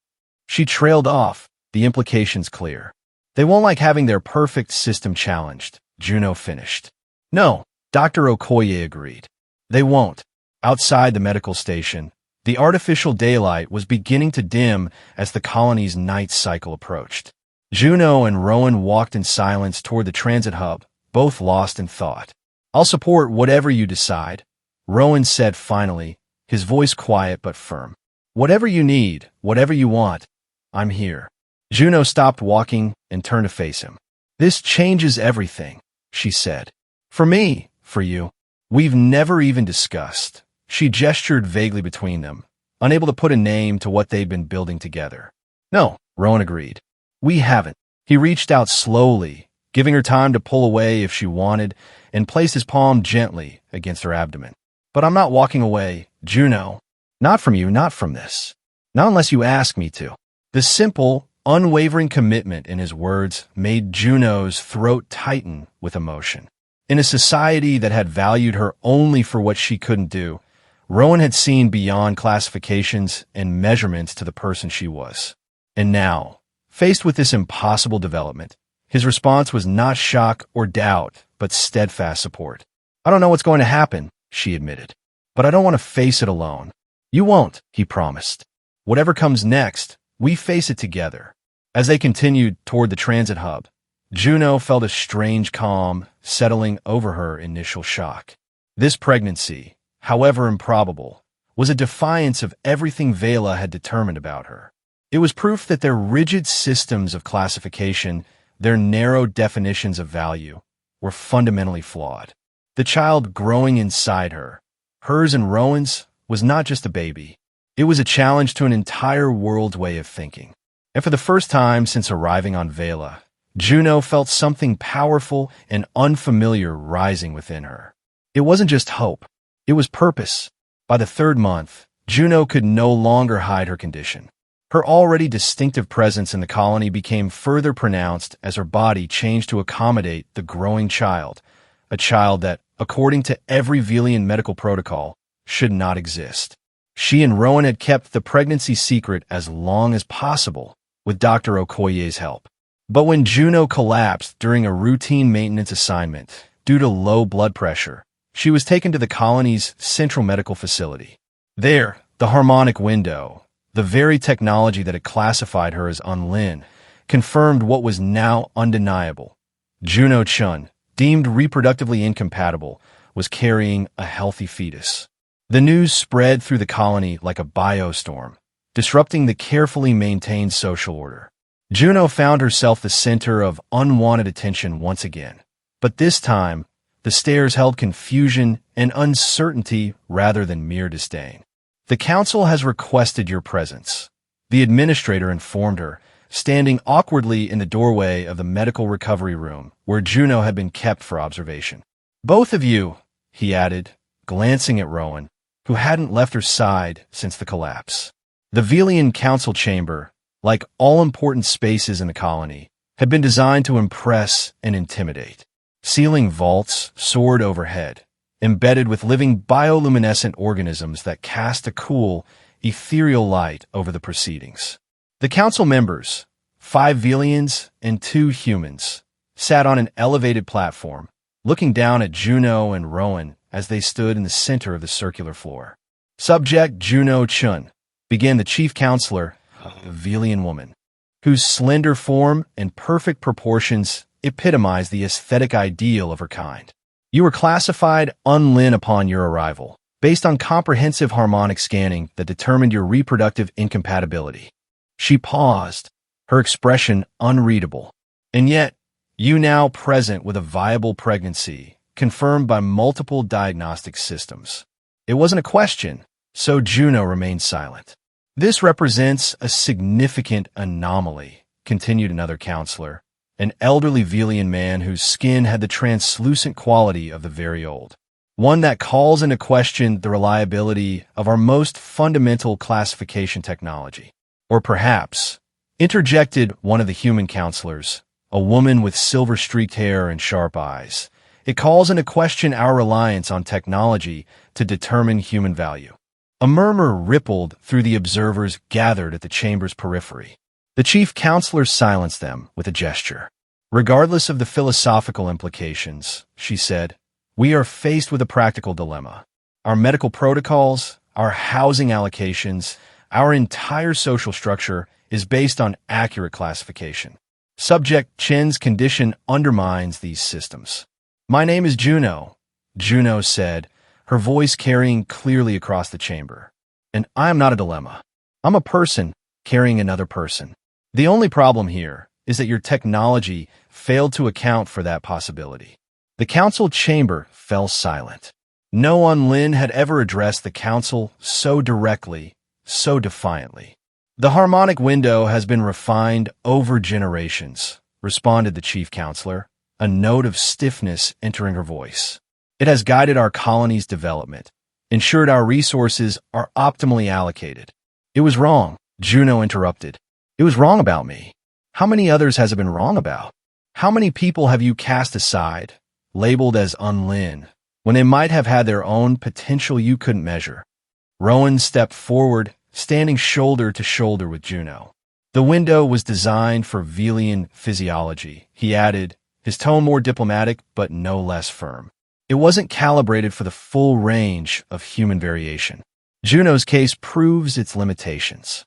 She trailed off, the implications clear. They won't like having their perfect system challenged, Juno finished. No, Dr. Okoye agreed. They won't. Outside the medical station, the artificial daylight was beginning to dim as the colony's night cycle approached. Juno and Rowan walked in silence toward the transit hub, both lost in thought. I'll support whatever you decide, Rowan said finally, his voice quiet but firm. Whatever you need, whatever you want, I'm here. Juno stopped walking and turned to face him. This changes everything, she said. For me, for you. We've never even discussed. She gestured vaguely between them, unable to put a name to what they'd been building together. No, Rowan agreed. We haven't. He reached out slowly, giving her time to pull away if she wanted, and placed his palm gently against her abdomen. But I'm not walking away, Juno. Not from you, not from this. Not unless you ask me to. The simple, unwavering commitment in his words made Juno's throat tighten with emotion. In a society that had valued her only for what she couldn't do, Rowan had seen beyond classifications and measurements to the person she was. And now, faced with this impossible development, his response was not shock or doubt, but steadfast support. I don't know what's going to happen, she admitted, but I don't want to face it alone. You won't, he promised. Whatever comes next, we face it together. As they continued toward the transit hub, Juno felt a strange calm settling over her initial shock. This pregnancy, however improbable, was a defiance of everything Vela had determined about her. It was proof that their rigid systems of classification, their narrow definitions of value, were fundamentally flawed. The child growing inside her, hers and Rowan's, was not just a baby. It was a challenge to an entire world's way of thinking. And for the first time since arriving on Vela, Juno felt something powerful and unfamiliar rising within her. It wasn't just hope, it was purpose. By the third month, Juno could no longer hide her condition. Her already distinctive presence in the colony became further pronounced as her body changed to accommodate the growing child, a child that, according to every Velian medical protocol, should not exist. She and Rowan had kept the pregnancy secret as long as possible, with Dr. Okoye's help. But when Juno collapsed during a routine maintenance assignment due to low blood pressure, she was taken to the colony's central medical facility. There, the harmonic window, the very technology that had classified her as unlin, confirmed what was now undeniable. Juno Chun, deemed reproductively incompatible, was carrying a healthy fetus. The news spread through the colony like a biostorm, disrupting the carefully maintained social order. Juno found herself the center of unwanted attention once again. But this time, the stares held confusion and uncertainty rather than mere disdain. "The council has requested your presence," the administrator informed her, standing awkwardly in the doorway of the medical recovery room where Juno had been kept for observation. "Both of you," he added, glancing at Rowan, who hadn't left her side since the collapse. The Velian council chamber, like all important spaces in the colony, had been designed to impress and intimidate. Ceiling vaults soared overhead, embedded with living bioluminescent organisms that cast a cool, ethereal light over the proceedings. The council members, 5 Velians and 2 humans, sat on an elevated platform, looking down at Juno and Rowan as they stood in the center of the circular floor. "Subject Juno Chun," began the chief counselor, a Velian woman, whose slender form and perfect proportions epitomized the aesthetic ideal of her kind. "You were classified unlin upon your arrival, based on comprehensive harmonic scanning that determined your reproductive incompatibility." She paused, her expression unreadable. "And yet, you now present with a viable pregnancy, confirmed by multiple diagnostic systems." It wasn't a question, so Juno remained silent. "This represents a significant anomaly," continued another counselor, an elderly Velian man whose skin had the translucent quality of the very old. "One that calls into question the reliability of our most fundamental classification technology." "Or perhaps," interjected one of the human counselors, a woman with silver-streaked hair and sharp eyes, "it calls into question our reliance on technology to determine human value." A murmur rippled through the observers gathered at the chamber's periphery. The chief counselor silenced them with a gesture. "Regardless of the philosophical implications," she said, "we are faced with a practical dilemma. Our medical protocols, our housing allocations, our entire social structure is based on accurate classification. Subject Chen's condition undermines these systems." "My name is Juno," Juno said, her voice carrying clearly across the chamber. "And I am not a dilemma. I'm a person carrying another person. The only problem here is that your technology failed to account for that possibility." The council chamber fell silent. No unlin had ever addressed the council so directly, so defiantly. "The harmonic window has been refined over generations," responded the chief counselor, a note of stiffness entering her voice. "It has guided our colony's development, ensured our resources are optimally allocated." "It was wrong," Juno interrupted. "It was wrong about me. How many others has it been wrong about? How many people have you cast aside, labeled as unlin, when they might have had their own potential you couldn't measure?" Rowan stepped forward, standing shoulder to shoulder with Juno. "The window was designed for Velian physiology," he added, his tone more diplomatic but no less firm. "It wasn't calibrated for the full range of human variation. Juno's case proves its limitations."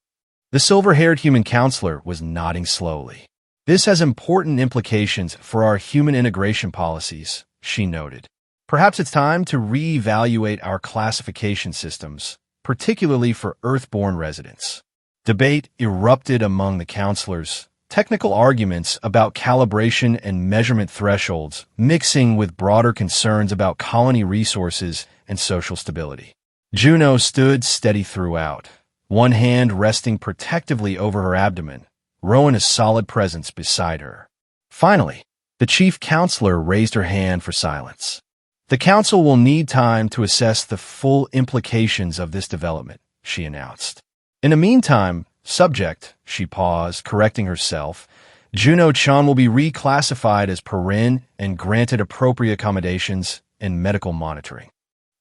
The silver-haired human counselor was nodding slowly. "This has important implications for our human integration policies," she noted. Perhaps it's time to reevaluate our classification systems, particularly for Earth-born residents. Debate erupted among the counselors, technical arguments about calibration and measurement thresholds, mixing with broader concerns about colony resources and social stability. Juno stood steady throughout, one hand resting protectively over her abdomen, Rowan a solid presence beside her. Finally, the chief counselor raised her hand for silence. The council will need time to assess the full implications of this development, she announced. In the meantime, subject, she paused, correcting herself, Juno-chan will be reclassified as Perrin and granted appropriate accommodations and medical monitoring.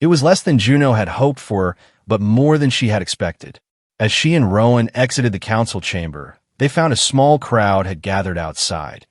It was less than Juno had hoped for, but more than she had expected. As she and Rowan exited the council chamber, they found a small crowd had gathered outside.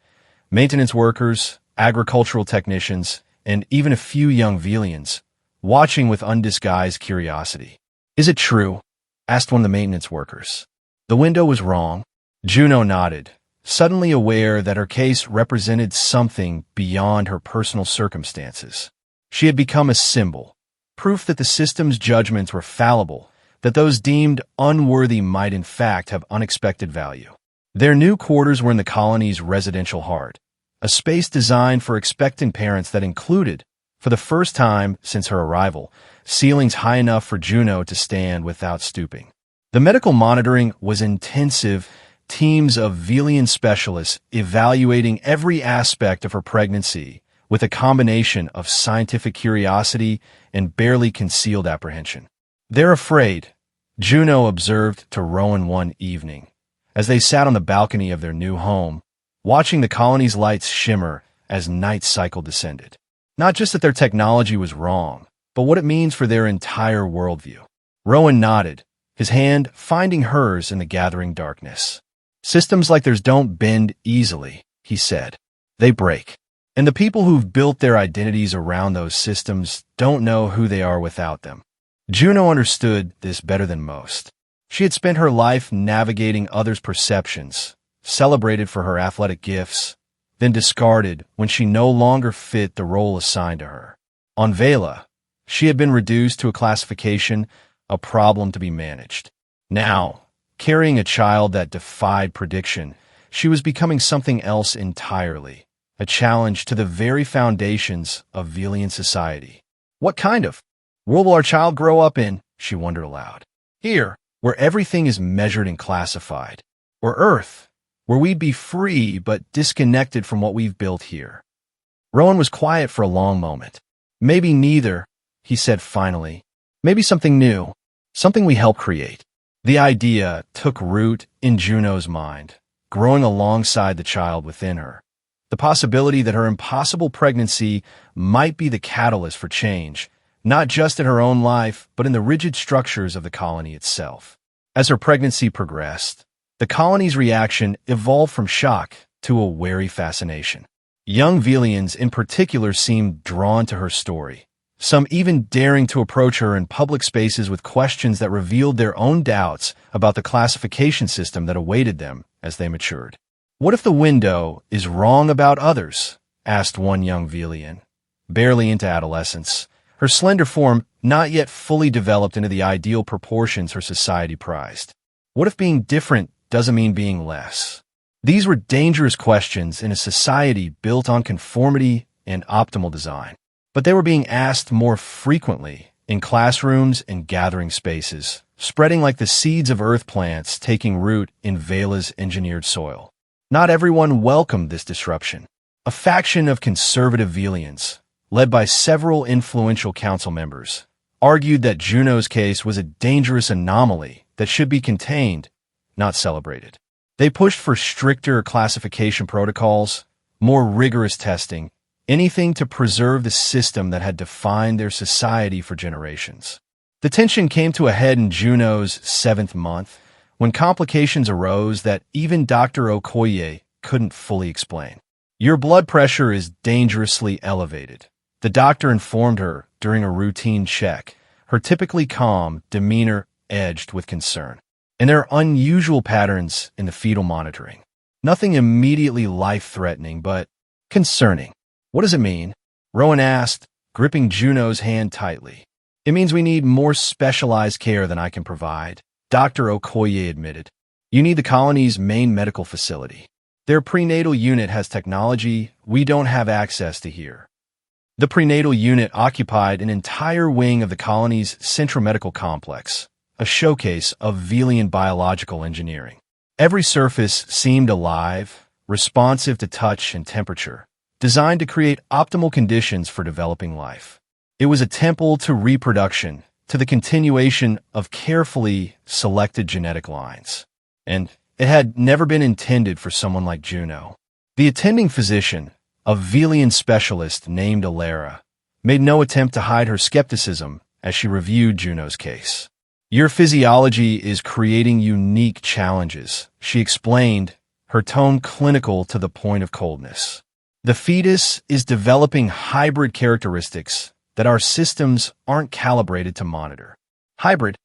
Maintenance workers, agricultural technicians, and even a few young Velians, watching with undisguised curiosity. "Is it true?" asked one of the maintenance workers. "The window was wrong." Juno nodded, suddenly aware that her case represented something beyond her personal circumstances. She had become a symbol, proof that the system's judgments were fallible, that those deemed unworthy might in fact have unexpected value. Their new quarters were in the colony's residential heart, a space designed for expectant parents that included, for the first time since her arrival, ceilings high enough for Juno to stand without stooping. The medical monitoring was intensive, teams of Velian specialists evaluating every aspect of her pregnancy with a combination of scientific curiosity and barely concealed apprehension. "They're afraid," Juno observed to Rowan one evening, as they sat on the balcony of their new home, watching the colony's lights shimmer as night cycle descended. Not just that their technology was wrong, but what it means for their entire worldview. Rowan nodded, his hand finding hers in the gathering darkness. "Systems like theirs don't bend easily," he said. "They break. And the people who've built their identities around those systems don't know who they are without them." Juno understood this better than most. She had spent her life navigating others' perceptions, celebrated for her athletic gifts, then discarded when she no longer fit the role assigned to her. On Vela, she had been reduced to a classification, a problem to be managed. Now, carrying a child that defied prediction, she was becoming something else entirely, a challenge to the very foundations of Velian society. "What kind of world will our child grow up in?" she wondered aloud. "Here, where everything is measured and classified, or Earth, where we'd be free but disconnected from what we've built here?" Rowan was quiet for a long moment. "Maybe neither," he said finally. "Maybe something new, something we help create." The idea took root in Juno's mind, growing alongside the child within her. The possibility that her impossible pregnancy might be the catalyst for change, not just in her own life, but in the rigid structures of the colony itself. As her pregnancy progressed, the colony's reaction evolved from shock to a wary fascination. Young Velians in particular seemed drawn to her story, some even daring to approach her in public spaces with questions that revealed their own doubts about the classification system that awaited them as they matured. "What if the window is wrong about others?" asked one young Velian, barely into adolescence, her slender form not yet fully developed into the ideal proportions her society prized. "What if being different doesn't mean being less?" These were dangerous questions in a society built on conformity and optimal design, but they were being asked more frequently in classrooms and gathering spaces, spreading like the seeds of earth plants taking root in Vela's engineered soil. Not everyone welcomed this disruption. A faction of conservative Velians, led by several influential council members, argued that Juno's case was a dangerous anomaly that should be contained, not celebrated. They pushed for stricter classification protocols, more rigorous testing, anything to preserve the system that had defined their society for generations. The tension came to a head in Juno's 7th month, when complications arose that even Dr. Okoye couldn't fully explain. "Your blood pressure is dangerously elevated," the doctor informed her during a routine check, her typically calm demeanor edged with concern. And there are unusual patterns in the fetal monitoring. Nothing immediately life-threatening, but concerning. "What does it mean?" Rowan asked, gripping Juno's hand tightly. It means we need more specialized care than I can provide, Dr. Okoye admitted. You need the colony's main medical facility. Their prenatal unit has technology we don't have access to here. The prenatal unit occupied an entire wing of the colony's Central Medical Complex, a showcase of Velian biological engineering. Every surface seemed alive, responsive to touch and temperature, designed to create optimal conditions for developing life. It was a temple to reproduction, to the continuation of carefully selected genetic lines. And it had never been intended for someone like Juno. The attending physician, a Velian specialist named Alara, made no attempt to hide her skepticism as she reviewed Juno's case. Your physiology is creating unique challenges, she explained, her tone clinical to the point of coldness. The fetus is developing hybrid characteristics that our systems aren't calibrated to monitor. Hybrid?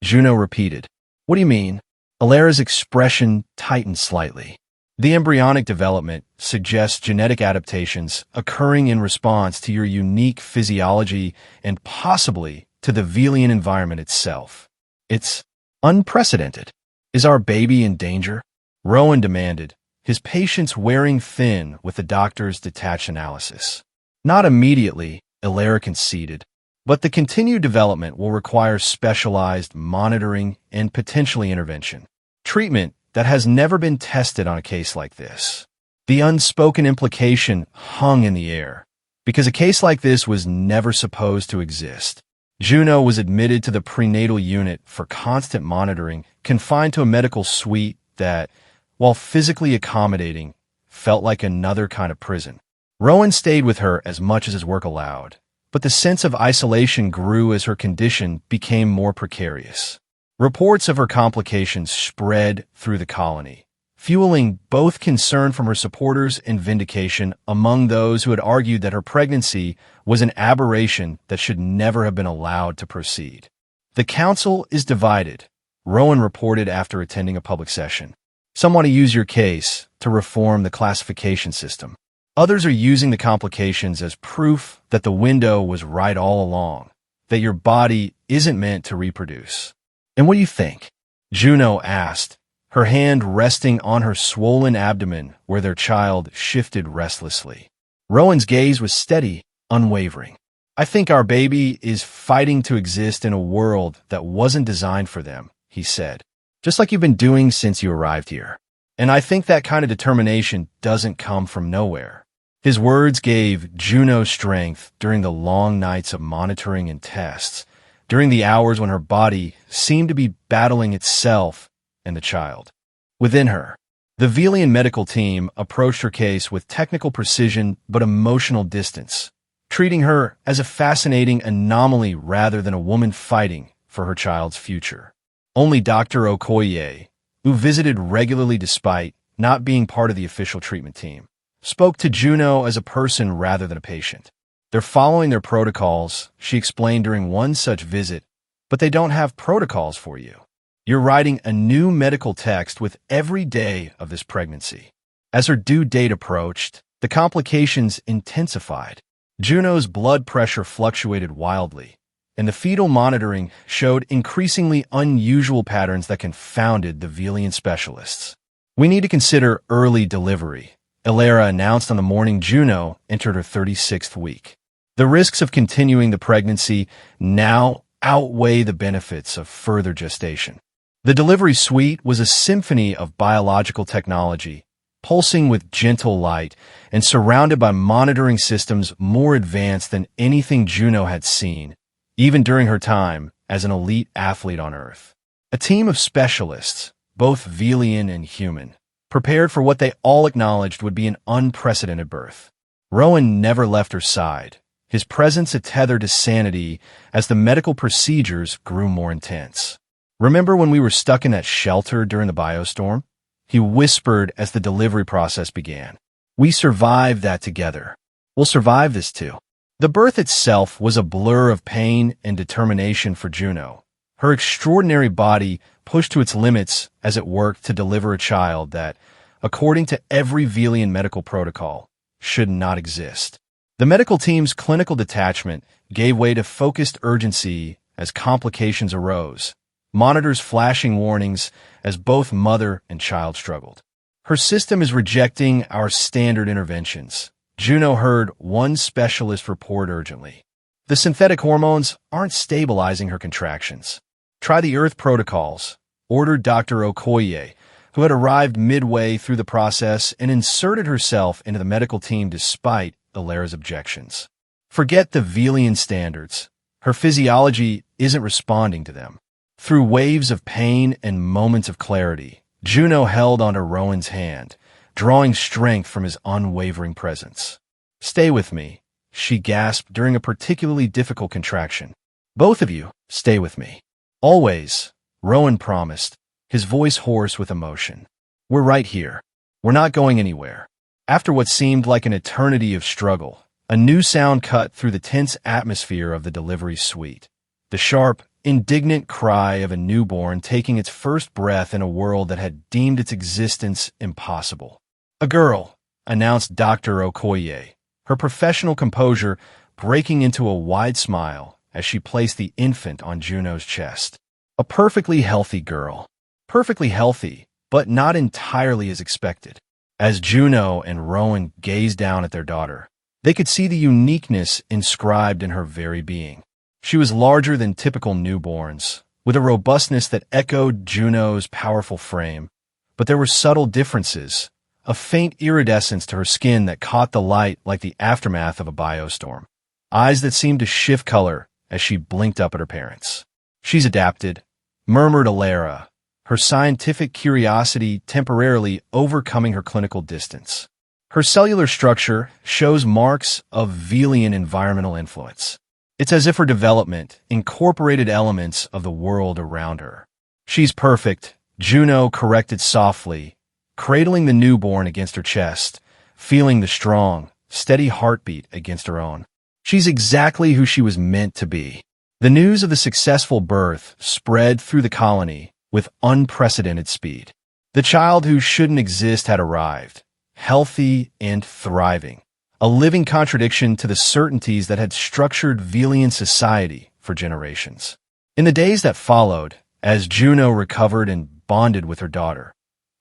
Juno repeated. What do you mean? Alara's expression tightened slightly. The embryonic development suggests genetic adaptations occurring in response to your unique physiology and possibly to the Velian environment itself. It's unprecedented. Is our baby in danger? Rowan demanded, his patience wearing thin with the doctor's detached analysis. Not immediately, Alara conceded, but the continued development will require specialized monitoring and potentially intervention. Treatment that has never been tested on a case like this. The unspoken implication hung in the air, because a case like this was never supposed to exist. Juno was admitted to the prenatal unit for constant monitoring, confined to a medical suite that, while physically accommodating, felt like another kind of prison. Rowan stayed with her as much as his work allowed, but the sense of isolation grew as her condition became more precarious. Reports of her complications spread through the colony, fueling both concern from her supporters and vindication among those who had argued that her pregnancy was an aberration that should never have been allowed to proceed. The council is divided, Rowan reported after attending a public session. Some want to use your case to reform the classification system. Others are using the complications as proof that the window was right all along, that your body isn't meant to reproduce. And what do you think? Juno asked, her hand resting on her swollen abdomen where their child shifted restlessly. Rowan's gaze was steady, unwavering. I think our baby is fighting to exist in a world that wasn't designed for them, he said, just like you've been doing since you arrived here. And I think that kind of determination doesn't come from nowhere. His words gave Juno strength during the long nights of monitoring and tests, during the hours when her body seemed to be battling itself and the child. Within her, the Velian medical team approached her case with technical precision but emotional distance, treating her as a fascinating anomaly rather than a woman fighting for her child's future. Only Dr. Okoye, who visited regularly despite not being part of the official treatment team, spoke to Juno as a person rather than a patient. They're following their protocols, she explained during one such visit, but they don't have protocols for you. You're writing a new medical text with every day of this pregnancy. As her due date approached, the complications intensified. Juno's blood pressure fluctuated wildly, and the fetal monitoring showed increasingly unusual patterns that confounded the Velian specialists. We need to consider early delivery, Alara announced on the morning Juno entered her 36th week. The risks of continuing the pregnancy now outweigh the benefits of further gestation. The delivery suite was a symphony of biological technology, pulsing with gentle light and surrounded by monitoring systems more advanced than anything Juno had seen, even during her time as an elite athlete on Earth. A team of specialists, both Velian and human, prepared for what they all acknowledged would be an unprecedented birth. Rowan never left her side, his presence a tether to sanity as the medical procedures grew more intense. Remember when we were stuck in that shelter during the biostorm? He whispered as the delivery process began. We survived that together. We'll survive this too. The birth itself was a blur of pain and determination for Juno. Her extraordinary body pushed to its limits as it worked to deliver a child that, according to every Velian medical protocol, should not exist. The medical team's clinical detachment gave way to focused urgency as complications arose, monitors flashing warnings as both mother and child struggled. Her system is rejecting our standard interventions, Juno heard one specialist report urgently. The synthetic hormones aren't stabilizing her contractions. Try the Earth protocols, ordered Dr. Okoye, who had arrived midway through the process and inserted herself into the medical team despite Alara's objections. Forget the Velian standards. Her physiology isn't responding to them. Through waves of pain and moments of clarity, Juno held onto Rowan's hand, drawing strength from his unwavering presence. "Stay with me," she gasped during a particularly difficult contraction. "Both of you, stay with me. Always," Rowan promised, his voice hoarse with emotion. "We're right here. We're not going anywhere." After what seemed like an eternity of struggle, a new sound cut through the tense atmosphere of the delivery suite. The sharp, indignant cry of a newborn taking its first breath in a world that had deemed its existence impossible. "A girl," announced Dr. Okoye, her professional composure breaking into a wide smile as she placed the infant on Juno's chest. "A perfectly healthy girl. Perfectly healthy, but not entirely as expected." As Juno and Rowan gazed down at their daughter, they could see the uniqueness inscribed in her very being. She was larger than typical newborns, with a robustness that echoed Juno's powerful frame, but there were subtle differences, a faint iridescence to her skin that caught the light like the aftermath of a biostorm, eyes that seemed to shift color as she blinked up at her parents. "She's adapted," murmured Alara, her scientific curiosity temporarily overcoming her clinical distance. Her cellular structure shows marks of Velian environmental influence. It's as if her development incorporated elements of the world around her. "She's perfect," Juno corrected softly, cradling the newborn against her chest, feeling the strong, steady heartbeat against her own. "She's exactly who she was meant to be." The news of the successful birth spread through the colony with unprecedented speed. The child who shouldn't exist had arrived, healthy and thriving, a living contradiction to the certainties that had structured Velian society for generations. In the days that followed, as Juno recovered and bonded with her daughter,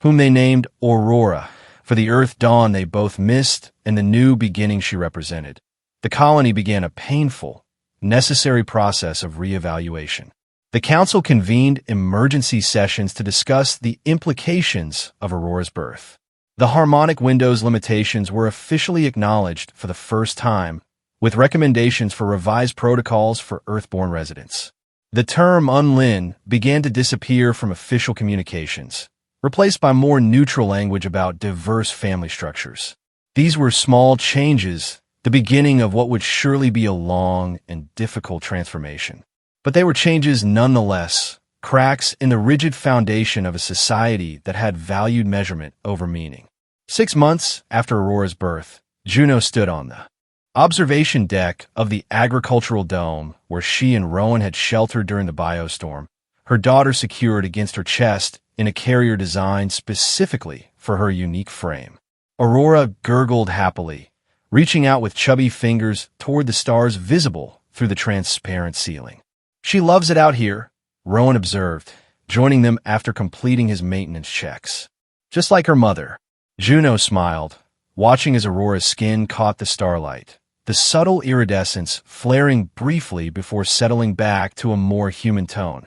whom they named Aurora, for the Earth dawn they both missed and the new beginning she represented, the colony began a painful, necessary process of reevaluation. The council convened emergency sessions to discuss the implications of Aurora's birth. The harmonic window's limitations were officially acknowledged for the first time, with recommendations for revised protocols for Earthborn residents. The term unlin began to disappear from official communications, replaced by more neutral language about diverse family structures. These were small changes, the beginning of what would surely be a long and difficult transformation. But they were changes nonetheless, cracks in the rigid foundation of a society that had valued measurement over meaning. 6 months after Aurora's birth, Juno stood on the observation deck of the agricultural dome where she and Rowan had sheltered during the biostorm, her daughter secured against her chest in a carrier designed specifically for her unique frame. Aurora gurgled happily, reaching out with chubby fingers toward the stars visible through the transparent ceiling. "She loves it out here," Rowan observed, joining them after completing his maintenance checks. "Just like her mother." Juno smiled, watching as Aurora's skin caught the starlight, the subtle iridescence flaring briefly before settling back to a more human tone,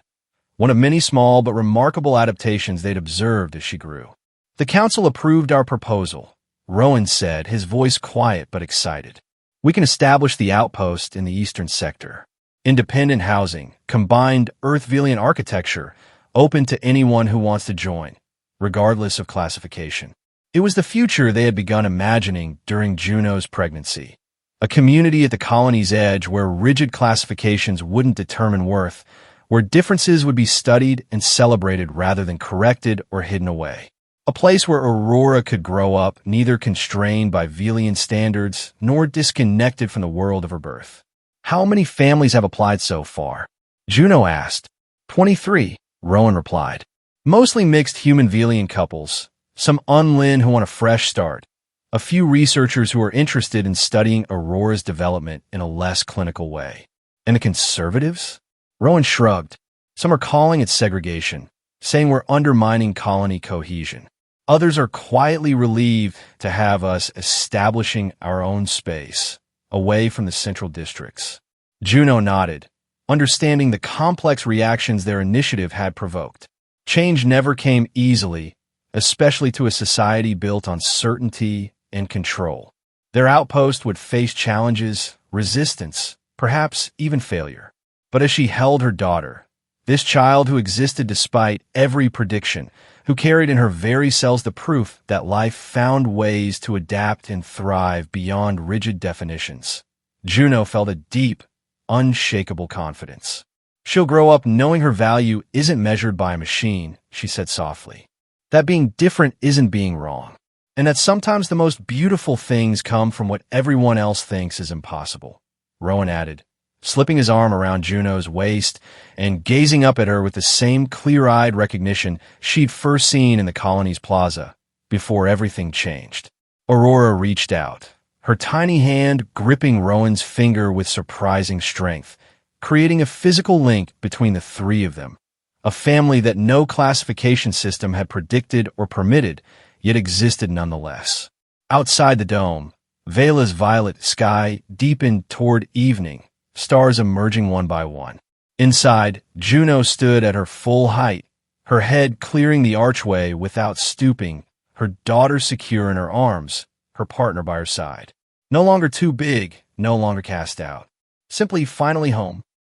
one of many small but remarkable adaptations they'd observed as she grew. "The council approved our proposal," Rowan said, his voice quiet but excited. "We can establish the outpost in the eastern sector. Independent housing, combined Earth-Velian architecture, open to anyone who wants to join, regardless of classification." It was the future they had begun imagining during Juno's pregnancy. A community at the colony's edge where rigid classifications wouldn't determine worth, where differences would be studied and celebrated rather than corrected or hidden away. A place where Aurora could grow up neither constrained by Velian standards nor disconnected from the world of her birth. "How many families have applied so far?" Juno asked. 23, Rowan replied. "Mostly mixed human Velian couples, some unlin who want a fresh start, A few researchers who are interested in studying Aurora's development in a less clinical way. And the conservatives? Rowan shrugged. Some are calling it segregation, saying we're undermining colony cohesion. Others are quietly relieved to have us establishing our own space, away from the central districts. Juno nodded, understanding the complex reactions their initiative had provoked. Change never came easily, especially to a society built on certainty and control. Their outpost would face challenges, resistance, perhaps even failure. But as she held her daughter, this child who existed despite every prediction, who carried in her very cells the proof that life found ways to adapt and thrive beyond rigid definitions, Juno felt a deep, unshakable confidence. She'll grow up knowing her value isn't measured by a machine, she said softly. That being different isn't being wrong, and that sometimes the most beautiful things come from what everyone else thinks is impossible, Rowan added, slipping his arm around Juno's waist and gazing up at her with the same clear-eyed recognition she'd first seen in the colony's plaza, before everything changed. Aurora reached out, her tiny hand gripping Rowan's finger with surprising strength, creating a physical link between the three of them, a family that no classification system had predicted or permitted, yet existed nonetheless. Outside the dome, Vela's violet sky deepened toward evening, stars emerging one by one. Inside, Juno stood at her full height, her head clearing the archway without stooping, her daughter secure in her arms, her partner by her side. No longer too big, no longer cast out. Simply finally home.